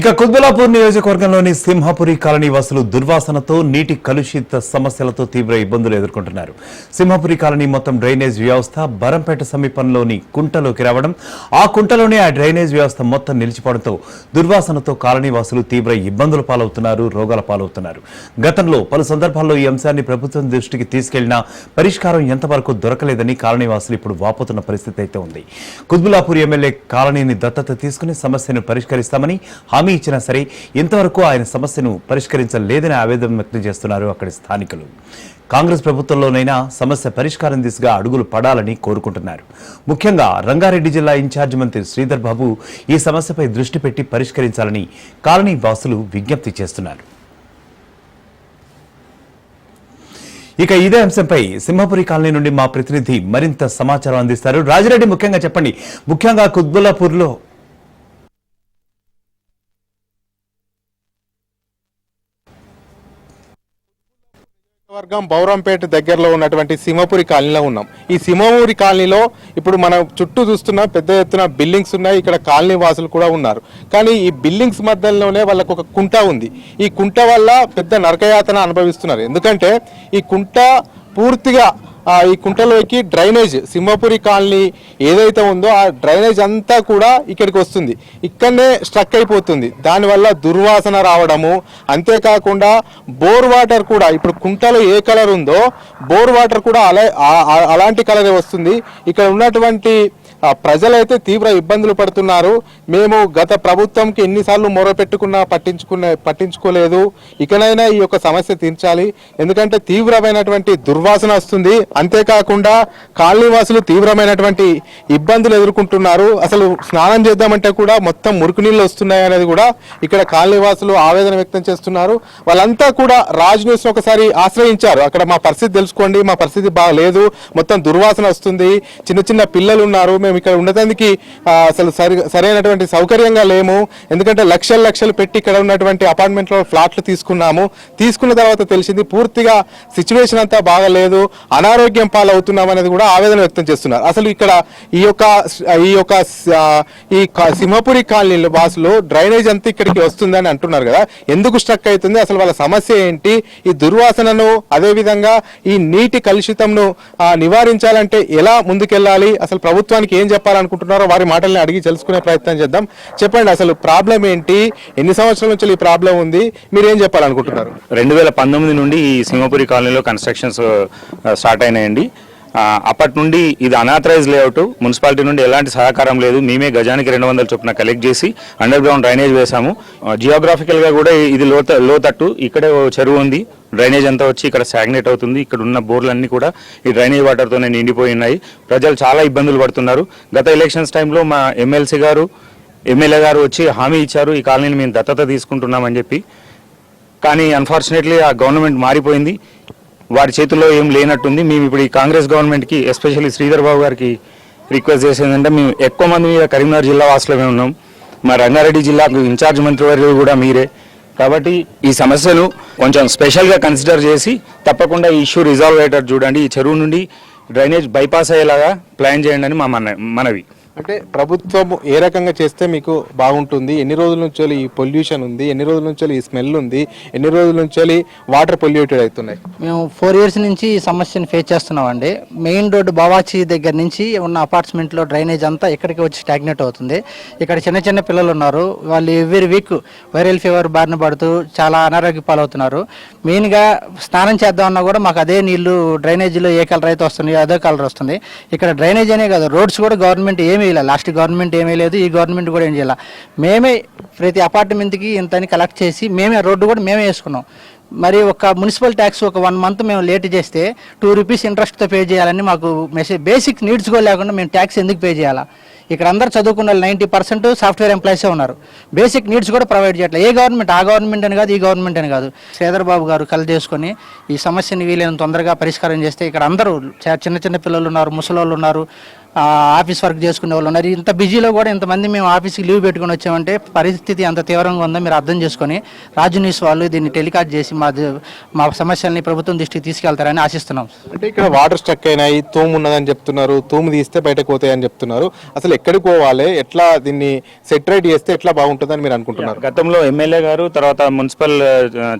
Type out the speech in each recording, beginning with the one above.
ఇక కుత్బుల్లాపూర్ నియోజకవర్గంలోని సింహపురి కాలనీ వాసులు దుర్వాసనతో నీటి కలుషిత సమస్యలతో తీవ్ర ఇబ్బందులు ఎదుర్కొంటున్నారు. సింహపురి కాలనీ మొత్తం డ్రైనేజ్ వ్యవస్థ బరంపేట సమీపంలోని కుంటలోకి రావడం, ఆ కుంటలోనే ఆ డ్రైనేజ్ వ్యవస్థ మొత్తం నిలిచిపోవడంతో దుర్వాసనతో కాలనీ వాసులు తీవ్ర ఇబ్బందుల పాలవుతున్నారు, రోగాల పాలవుతున్నారు. గతంలో పలు సందర్భాల్లో ఈ అంశాన్ని ప్రభుత్వం దృష్టికి తీసుకెళ్లినా పరిష్కారం ఎంతవరకు దొరకలేదని కాలనీ వాసులు ఇప్పుడు వాపోతున్న పరిస్థితి అయితే ఉంది. కుత్బుల్లాపూర్ ఎమ్మెల్యే కాలనీని దత్తత తీసుకుని సమస్యను పరిష్కరిస్తామని హామీ ఇచ్చినా సరే ఇంతవరకు ఆయన సమస్యను పరిష్కరించలేదని ఆవేదన వ్యక్తం చేస్తున్నారు అక్కడి స్థానికులు. కాంగ్రెస్ ప్రభుత్వంలోనైనా సమస్య పరిష్కారం దిశగా అడుగులు పడాలని కోరుకుంటున్నారు. ముఖ్యంగా రంగారెడ్డి జిల్లా ఇన్ఛార్జ్ మంత్రి శ్రీధర్ బాబు ఈ సమస్యపై దృష్టి పెట్టి పరిష్కరించాలని కాలనీ వాసులు విజ్ఞప్తి చేస్తున్నారు. ఇక ఇదే అంశంపై సింహపురి కాలనీ నుండి మా ప్రతినిధి మరింత సమాచారం అందిస్తారు. రాజిరెడ్డి, ముఖ్యంగా చెప్పండి, ముఖ్యంగా కుత్బుల్లాపూర్లో వర్గం బౌరంపేట దగ్గరలో ఉన్నటువంటి సింహపురి కాలనీలో ఉన్నాం. ఈ సింహపురి కాలనీలో ఇప్పుడు మనం చుట్టూ చూస్తున్న పెద్ద ఎత్తున బిల్డింగ్స్ ఉన్నాయి. ఇక్కడ కాలనీ వాసులు కూడా ఉన్నారు. కానీ ఈ బిల్డింగ్స్ మధ్యలోనే వాళ్ళకు ఒక కుంట ఉంది. ఈ కుంట వల్ల పెద్ద నరకయాతన అనుభవిస్తున్నారు. ఎందుకంటే ఈ కుంట పూర్తిగా ఈ కుంటలోకి డ్రైనేజ్ సింహపురి కాలనీ ఏదైతే ఉందో ఆ డ్రైనేజ్ అంతా కూడా ఇక్కడికి వస్తుంది. ఇక్కడనే స్ట్రక్ అయిపోతుంది. దానివల్ల దుర్వాసన రావడము, అంతేకాకుండా బోర్ వాటర్ కూడా ఇప్పుడు కుంటలో ఏ కలర్ ఉందో బోర్ వాటర్ కూడా అలాంటి కలరే వస్తుంది. ఇక్కడ ఉన్నటువంటి ప్రజలైతే తీవ్ర ఇబ్బందులు పడుతున్నారు. మేము గత ప్రభుత్వంకి ఎన్నిసార్లు మొరపెట్టుకున్నా పట్టించుకోలేదు. ఇకనైనా ఈ యొక్క సమస్య తీర్చాలి. ఎందుకంటే తీవ్రమైనటువంటి దుర్వాసన వస్తుంది. అంతేకాకుండా కాలనీవాసులు తీవ్రమైనటువంటి ఇబ్బందులు ఎదుర్కొంటున్నారు. అసలు స్నానం చేద్దామంటే కూడా మొత్తం మురికి నీళ్ళు వస్తున్నాయి అనేది కూడా ఇక్కడ కాలనీవాసులు ఆవేదన వ్యక్తం చేస్తున్నారు. వాళ్ళంతా కూడా రాజ్ న్యూస్ ఒకసారి ఆశ్రయించారు. అక్కడ మా పరిస్థితి తెలుసుకోండి, మా పరిస్థితి బాగలేదు, మొత్తం దుర్వాసన వస్తుంది, చిన్న చిన్న పిల్లలు ఉన్నారు, మేము ఇక్కడ ఉండటానికి అసలు సరైనటువంటి సౌకర్యంగా లేము. ఎందుకంటే లక్షలు పెట్టి ఇక్కడ ఉన్నటువంటి అపార్ట్మెంట్లో ఫ్లాట్లు తీసుకున్న తర్వాత తెలిసింది పూర్తిగా సిచ్యువేషన్ అంతా బాగలేదు, అనారోగ్యం పాలవుతున్నాం అనేది కూడా ఆవేదన వ్యక్తం చేస్తున్నారు. అసలు ఇక్కడ ఈ సింహపురి కాలనీ వాసులు డ్రైనేజ్ అంతా ఇక్కడికి వస్తుందని అంటున్నారు కదా, ఎందుకు స్ట్రక్ అవుతుంది, అసలు వాళ్ళ సమస్య ఏంటి, ఈ దుర్వాసనను అదేవిధంగా ఈ నీటి కలుషితంను నివారించాలంటే ఎలా ముందుకెళ్ళాలి, అసలు ప్రభుత్వానికి ఏం చెప్పాలనుకుంటున్నారో వారి మాటల్ని అడిగి తెలుసుకునే ప్రయత్నం చేద్దాం. చెప్పండి, అసలు ప్రాబ్లం ఏంటి, ఎన్ని సంవత్సరాల నుంచి ఈ ప్రాబ్లం ఉంది, మీరు ఏం చెప్పాలనుకుంటున్నారు? 2019 నుండి ఈ సింహపురి కాలనీలో కన్స్ట్రక్షన్స్ స్టార్ట్ అయినాయండి. అప్పటి నుండి ఇది అనాథరైజ్ లేఅవుట్, మున్సిపాలిటీ నుండి ఎలాంటి సహకారం లేదు. మేమే గజానికి 200 చొప్పున కలెక్ట్ చేసి అండర్ గ్రౌండ్ డ్రైనేజ్ వేసాము. జియోగ్రాఫికల్గా కూడా ఇది లోతట్టు, ఇక్కడే చెరువు ఉంది, డ్రైనేజ్ అంతా వచ్చి ఇక్కడ స్టాగ్నేట్ అవుతుంది. ఇక్కడ ఉన్న బోర్లన్నీ కూడా ఈ డ్రైనేజ్ వాటర్తోనే నిండిపోయి ఉన్నాయి. ప్రజలు చాలా ఇబ్బందులు పడుతున్నారు. గత ఎలక్షన్స్ టైంలో మా ఎమ్మెల్యే గారు వచ్చి హామీ ఇచ్చారు, ఈ కాలనీని మేము దత్తత తీసుకుంటున్నామని చెప్పి. కానీ అన్ఫార్చునేట్లీ ఆ గవర్నమెంట్ మారిపోయింది, వారి చేతుల్లో ఏం లేనట్టుంది. మేము ఇప్పుడు ఈ కాంగ్రెస్ గవర్నమెంట్కి, ఎస్పెషల్లీ శ్రీధర్ బాబు గారికి రిక్వెస్ట్ చేసేదంటే, మేము ఎక్కువ మంది మీద కరీంనగర్ జిల్లా వాసులమే ఉన్నాం. మా రంగారెడ్డి జిల్లాకు ఇన్ఛార్జ్ మంత్రివర్యులు కూడా మీరే. కాబట్టి ఈ సమస్యను కొంచెం స్పెషల్గా కన్సిడర్ చేసి తప్పకుండా ఈ ఇష్యూ రిజాల్వ్ అయ్యేటట్టు చూడండి. ఈ చెరువు నుండి డ్రైనేజ్ బైపాస్ అయ్యేలాగా ప్లాన్ చేయండి అని మా మనవి. అంటే ప్రభుత్వం ఏ రకంగా చేస్తే మీకు బాగుంటుంది, ఎన్ని రోజుల నుంచి ఈ పొల్యూషన్ ఉంది, ఎన్ని రోజుల నుంచి ఈ స్మెల్ ఉంది, ఎన్ని రోజుల నుంచి వాటర్ పొల్యూటెడ్ అవుతున్నాయి? మేము 4 years నుంచి ఈ సమస్యను ఫేస్ చేస్తున్నామండి. మెయిన్ రోడ్డు బావాచి దగ్గర నుంచి ఉన్న అపార్ట్మెంట్లో డ్రైనేజ్ అంతా ఇక్కడికి వచ్చి స్టాగ్నేట్ అవుతుంది. ఇక్కడ చిన్న పిల్లలు ఉన్నారు, వాళ్ళు ఎవ్రీ వీక్ వైరల్ ఫీవర్ బారిన పడుతూ చాలా అనారోగ్య పాలవుతున్నారు. మెయిన్గా స్నానం చేద్దామన్నా కూడా మాకు అదే నీళ్లు డ్రైనేజీలో ఏ కలర్ అయితే వస్తున్నాయో అదే కలర్ వస్తుంది. ఇక్కడ డ్రైనేజ్ అనే కాదు, రోడ్స్ కూడా గవర్నమెంట్ ఏమీ లాస్ట్ గవర్నమెంట్ ఏమీ లేదు, ఈ గవర్నమెంట్ కూడా ఏం చేయాలి. మేమే ప్రతి అపార్ట్మెంట్కి ఇంతని కలెక్ట్ చేసి మేమే రోడ్డు కూడా మేమే వేసుకున్నాం. మరి ఒక మున్సిపల్ ట్యాక్స్ ఒక 1 month మేము లేట్ చేస్తే 2 rupees ఇంట్రెస్ట్తో పే చేయాలని మాకు మెసేజ్. బేసిక్ నీడ్స్ కూడా లేకుండా మేము ట్యాక్స్ ఎందుకు పే చేయాలా? ఇక్కడ అందరూ చదువుకున్న 90% సాఫ్ట్వేర్ ఎంప్లాయీసే ఉన్నారు. బేసిక్ నీడ్స్ కూడా ప్రొవైడ్ చేయట్లేదు. ఏ గవర్నమెంట్, ఆ గవర్నమెంట్ అని కాదు, ఈ గవర్నమెంట్ అని కాదు. శ్రీధర్ బాబు గారు కలు చేసుకొని ఈ సమస్యని వీలైనంత తొందరగా పరిష్కారం చేస్తే ఇక్కడ అందరూ చిన్న పిల్లలు ఉన్నారు, ముసలోళ్ళు ఉన్నారు, ఆఫీస్ వర్క్ చేసుకునే వాళ్ళు ఉన్నారు. ఇంత బిజీలో కూడా ఇంతమంది మేము ఆఫీస్కి లీవ్ పెట్టుకుని వచ్చామంటే పరిస్థితి ఎంత తీవ్రంగా ఉందో మీరు అర్థం చేసుకొని రాజు న్యూస్ వాళ్ళు దీన్ని టెలికాస్ట్ చేసి మా సమస్యల్ని ప్రభుత్వం దృష్టికి తీసుకెళ్తారని ఆశిస్తున్నాం. అంటే ఇక్కడ వాటర్ స్టక్ అయినాయి, తూము ఉన్నదని చెప్తున్నారు, తూము తీస్తే బయటకు పోతాయని చెప్తున్నారు. అసలు ఎక్కడికి పోవాలి, ఎట్లా దీన్ని సెటరేట్ చేస్తే ఎట్లా బాగుంటుందని మీరు అనుకుంటున్నారు? గతంలో ఎమ్మెల్యే గారు, తర్వాత మున్సిపల్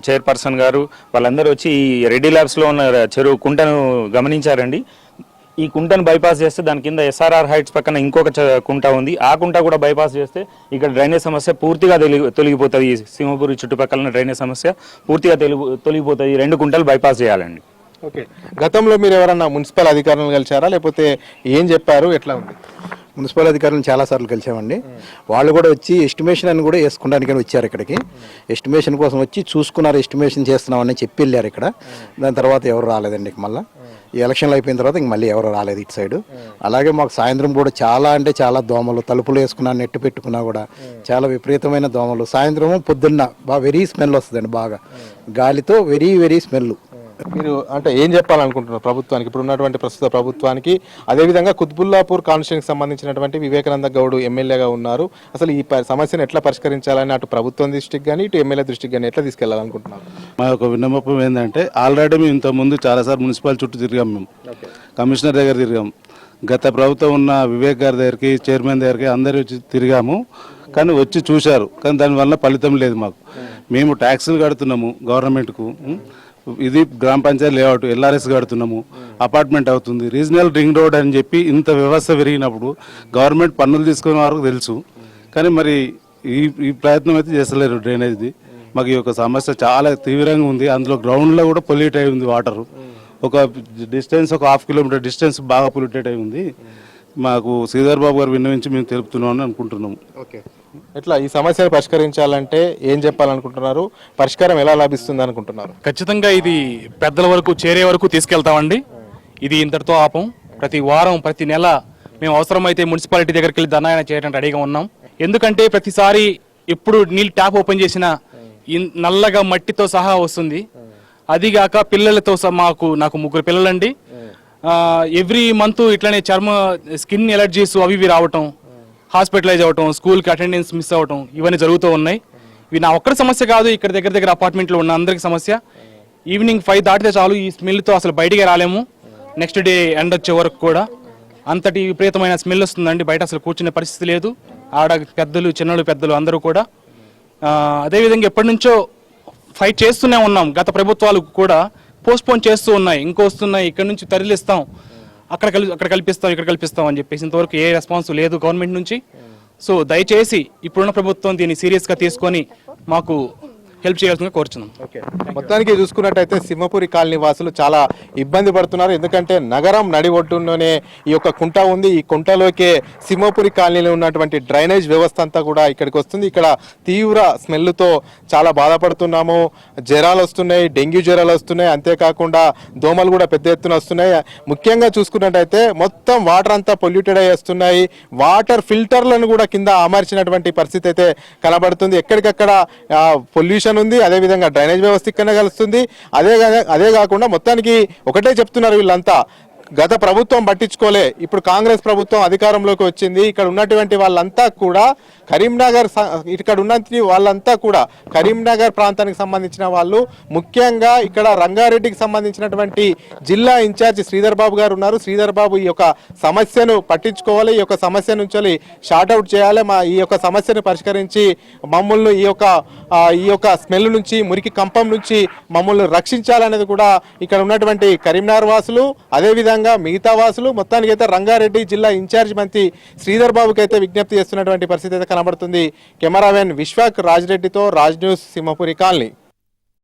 చైర్పర్సన్ గారు వాళ్ళందరూ వచ్చి ఈ రెడ్డి ల్యాబ్స్లో ఉన్న చెరువు కుంటను గమనించారండి. ఈ కుంటను బైపాస్ చేస్తే దాని కింద ఎస్ఆర్ఆర్ హైట్స్ పక్కన ఇంకొక కుంట ఉంది, ఆ కుంట కూడా బైపాస్ చేస్తే ఇక్కడ డ్రైనేజ్ సమస్య పూర్తిగా తొలగిపోతుంది. ఈ సింహపురి చుట్టుపక్కల డ్రైనేజ్ సమస్య పూర్తిగా తొలగిపోతుంది. 2 కుంటలు బైపాస్ చేయాలండి. ఓకే, గతంలో మీరు ఎవరన్నా మున్సిపల్ అధికారులను కలిసారా, లేకపోతే ఏం చెప్పారు, ఎట్లా ఉంది? మున్సిపల్ అధికారులను చాలాసార్లు కలిసామండి. వాళ్ళు కూడా వచ్చి ఎస్టిమేషన్ అని కూడా వేసుకోవడానికి వచ్చారు ఇక్కడికి. ఎస్టిమేషన్ కోసం వచ్చి చూసుకున్నారు, ఎస్టిమేషన్ చేస్తున్నామని చెప్పి వెళ్ళారు ఇక్కడ. దాని తర్వాత ఎవరు రాలేదండి. మళ్ళీ ఈ ఎలక్షన్లు అయిపోయిన తర్వాత ఇంక మళ్ళీ ఎవరు రాలేదు ఇటు సైడు. అలాగే మాకు సాయంత్రం కూడా చాలా అంటే చాలా దోమలు, తలుపులు వేసుకున్నా, నెట్టు పెట్టుకున్నా కూడా చాలా విపరీతమైన దోమలు. సాయంత్రం పొద్దున్న బాగా వెరీ స్మెల్ వస్తుందండి, బాగా గాలితో వెరీ వెరీ స్మెల్. మీరు అంటే ఏం చెప్పాలనుకుంటున్నారు ప్రభుత్వానికి, ఇప్పుడు ఉన్నటువంటి ప్రస్తుత ప్రభుత్వానికి? అదేవిధంగా కుత్బుల్లాపూర్ కాన్స్టిట్యూన్సీకి సంబంధించినటువంటి వివేకానంద గౌడ్ ఎమ్మెల్యేగా ఉన్నారు. అసలు ఈ సమస్యను ఎట్లా పరిష్కరించాలని అటు ప్రభుత్వం దృష్టికి కానీ ఇటు ఎమ్మెల్యే దృష్టికి కానీ ఎట్లా తీసుకెళ్లాలనుకుంటున్నారు? మా యొక్క విన్నపం ఏంటంటే ఆల్రెడీ మేము ఇంతకుముందు చాలాసార్లు మున్సిపల్ చుట్టూ తిరిగాం, మేము కమిషనర్ దగ్గర తిరిగాం, గత ప్రభుత్వం ఉన్న వివేక్ గారి దగ్గరికి, చైర్మన్ దగ్గరికి అందరూ వచ్చి తిరిగాము. కానీ వచ్చి చూశారు, కానీ దానివల్ల ఫలితం లేదు మాకు. మేము ట్యాక్సులు కడుతున్నాము గవర్నమెంట్కు, ఇది గ్రామ పంచాయతీ లేఅవుట్ ఎల్ఆర్ఎస్ కడుతున్నాము, అపార్ట్మెంట్ అవుతుంది. రీజనల్ రింగ్ రోడ్ అని చెప్పి ఇంత వ్యవస్థ పెరిగినప్పుడు గవర్నమెంట్ పన్నులు తీసుకునే వరకు తెలుసు, కానీ మరి ఈ ప్రయత్నం అయితే చేస్తలేరు డ్రైనేజ్ది. మాకు ఈ యొక్క సమస్య చాలా తీవ్రంగా ఉంది. అందులో గ్రౌండ్లో కూడా పొల్యూట్ అయి ఉంది వాటర్. ఒక డిస్టెన్స్, ఒక 1/2 కిలోమీటర్ డిస్టెన్స్ బాగా పొల్యూటెడ్ అయి ఉంది. మాకు శ్రీధర్ బాబు గారు విన్నవించి మేము తెలుపుతున్నామని అనుకుంటున్నాము. ఓకే, ఎట్లా ఈ సమస్యను పరిష్కరించాలంటే ఏం చెప్పాలనుకుంటున్నారు? పరిష్కారం ఎలా లభిస్తుంది అనుకుంటున్నారు? ఖచ్చితంగా ఇది పెద్దల వరకు చేరే వరకు తీసుకెళ్తామండి. ఇది ఇంతటితో ఆపం. ప్రతి వారం, ప్రతి నెల మేము అవసరమైతే మున్సిపాలిటీ దగ్గరికి వెళ్ళి ధర్నా చేయడానికి రెడీగా ఉన్నాం. ఎందుకంటే ప్రతిసారి ఎప్పుడు నీళ్ళు ట్యాప్ ఓపెన్ చేసినా నల్లగా మట్టితో సహా వస్తుంది. అదిగాక పిల్లలతో నాకు 3 పిల్లలండి. ఎవ్రీ మంత్ ఇట్లానే స్కిన్ ఎలర్జీస్ అవి ఇవి రావటం, హాస్పిటలైజ్ అవ్వటం, స్కూల్కి అటెండెన్స్ మిస్ అవ్వటం, ఇవన్నీ జరుగుతూ ఉన్నాయి. ఇవి నా ఒక్కరి సమస్య కాదు, ఇక్కడ దగ్గర అపార్ట్మెంట్లో ఉన్న అందరికి సమస్య. ఈవినింగ్ 5 దాటితే చాలు ఈ స్మెల్తో అసలు బయటికి రాలేము. నెక్స్ట్ డే ఎండ్ వచ్చే వరకు కూడా అంతటి విపరీతమైన స్మెల్ వస్తుందండి. బయట అసలు కూర్చునే పరిస్థితి లేదు. ఆడ పెద్దలు, చిన్నలు, పెద్దలు అందరూ కూడా. అదేవిధంగా ఎప్పటి నుంచో ఫైట్ చేస్తూనే ఉన్నాం. గత ప్రభుత్వాలు కూడా పోస్ట్పోన్ చేస్తూ ఉన్నాయి, ఇంకో వస్తున్నాయి, ఇక్కడ నుంచి తరలిస్తాం, అక్కడ కల్పిస్తాం, ఇక్కడ కల్పిస్తాం అని చెప్పేసి ఇంతవరకు ఏ రెస్పాన్స్ లేదు గవర్నమెంట్ నుంచి. సో దయచేసి ఇప్పుడున్న ప్రభుత్వం దీన్ని సీరియస్గా తీసుకొని మాకు హెల్ప్ చేయాల్సిందిగా కోరుచున్నాం. ఓకే, మొత్తానికి చూసుకున్నట్టయితే సింహపురి కాలనీ వాసులు చాలా ఇబ్బంది పడుతున్నారు. ఎందుకంటే నగరం నడి ఒడ్డులోనే ఈ యొక్క కుంట ఉంది. ఈ కుంటలోకే సింహపురి కాలనీలో ఉన్నటువంటి డ్రైనేజ్ వ్యవస్థ అంతా కూడా ఇక్కడికి వస్తుంది. ఇక్కడ తీవ్ర స్మెల్తో చాలా బాధపడుతున్నాము. జ్వరాలు వస్తున్నాయి, డెంగ్యూ జ్వరాలు వస్తున్నాయి, అంతేకాకుండా దోమలు కూడా పెద్ద ఎత్తున వస్తున్నాయి. ముఖ్యంగా చూసుకున్నట్టయితే మొత్తం వాటర్ అంతా పొల్యూటెడ్ అయ్యి వస్తున్నాయి. వాటర్ ఫిల్టర్లను కూడా కింద అమర్చినటువంటి పరిస్థితి అయితే కనబడుతుంది. ఎక్కడికక్కడ పొల్యూషన్ ఉంది, అదేవిధంగా డ్రైనేజ్ వ్యవస్థ ఇక్కడ కలుస్తుంది. అదే కాకుండా మొత్తానికి ఒకటే చెప్తున్నారు వీళ్ళంతా, గత ప్రభుత్వం పట్టించుకోలే, ఇప్పుడు కాంగ్రెస్ ప్రభుత్వం అధికారంలోకి వచ్చింది. ఇక్కడ ఉన్నటువంటి వాళ్ళంతా కూడా కరీంనగర్ ప్రాంతానికి సంబంధించిన వాళ్ళు, ముఖ్యంగా ఇక్కడ రంగారెడ్డికి సంబంధించినటువంటి జిల్లా ఇన్ఛార్జి శ్రీధర్ బాబు గారు ఉన్నారు. శ్రీధర్ బాబు ఈ యొక్క సమస్యను పట్టించుకోవాలి, ఈ యొక్క సమస్య నుంచి షార్ట్అవుట్ చేయాలి, ఈ యొక్క సమస్యను పరిష్కరించి మమ్మల్ని ఈ యొక్క స్మెల్ నుంచి, మురికి కంపం నుంచి మమ్మల్ని రక్షించాలనేది కూడా ఇక్కడ ఉన్నటువంటి కరీంనగర్ వాసులు, అదేవిధంగా మిగతా వాసులు, మొత్తానికి అయితే రంగారెడ్డి జిల్లా ఇన్ఛార్జ్ మంత్రి శ్రీధర్ బాబుకి అయితే విజ్ఞప్తి చేస్తున్నటువంటి పరిస్థితి అయితే కనబడుతుంది. కెమెరామెన్ విశ్వాక్ రాజ్ రెడ్డితో రాజ్ న్యూస్, సింహపురి కాలనీ.